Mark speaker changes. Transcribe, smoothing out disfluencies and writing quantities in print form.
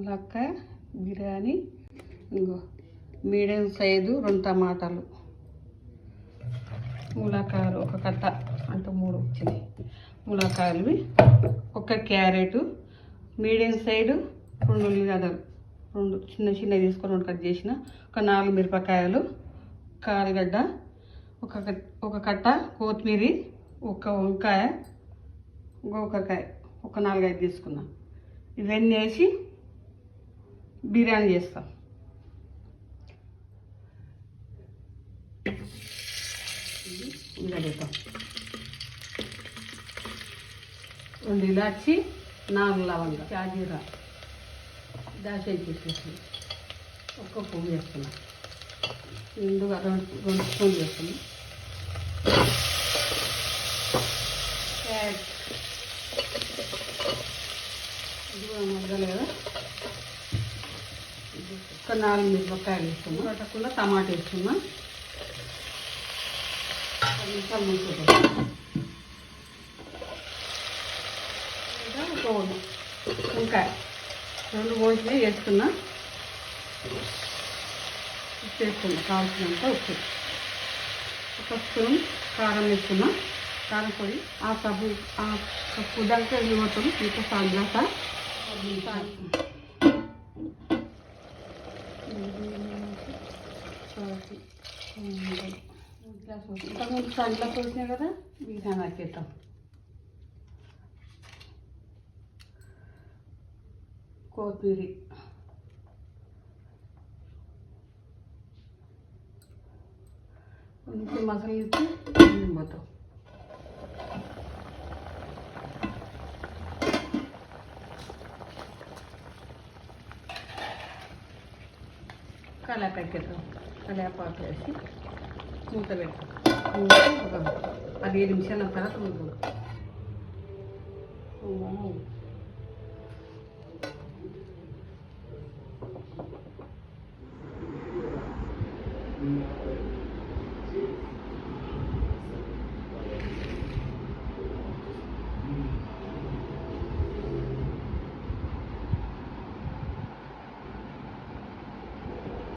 Speaker 1: ములక్కాయ బిర్యానీ, ఇంకో medium size 2 టమాటాలు, ములక్కాయలు ఒక కట్ట అంటే 3 వచ్చినాయి. ములక్కాయలు, ఒక క్యారెట్, మీడియం సైజు 2 ఉల్లిగడ్డలు, 2 చిన్న తీసుకొని 2 కట్ చేసిన, ఒక 4 మిరపకాయలు, కారగడ్డ, ఒక కట్ట కొత్తిమీర, ఒక వంకాయ, గోకరకాయ ఒక 4-5 తీసుకున్నా. ఇవన్నీ వేసి బిర్యానీ చేస్తాం. ఉల్లగడ్డ, 2 ఇలాచి, 4 లవంగా, షాజీరా, దాల్చిన చెక్క, ఒక పువ్వు వేస్తున్నా. ముందుగా 2 స్పూన్లు వేస్తున్నా. క్యారెట్ ఇది కూడా మగ్గలు కదా. ఒక 4 మిరపకాయలు వేస్తున్నా. పట్టకుండా టమాటా వేస్తున్నా. 10 నిమిషాలు ముంచుతాం. ఒక వంకాయ 2 కోసినవి వేస్తున్నా. ఉప్పు వేస్తున్నా, కావాల్సినంత ఉప్పు. ఒక స్పూన్ కారం వేస్తున్నా. కారం పొడి ఆ కప్పు దాకా వెళ్ళిపోతాం. ఇంకా సాల్దాకా ఇంతకుముందు సండ్లా పోసినాయి కదా, బిర్యానీ నాకేద్దాం. కొత్తిమీర, కొంచెం మసాలా ఇచ్చి పోతాం. కలేపాకు వేసి మూత పెడతాం. ఒక 15 నిమిషాల తర్వాత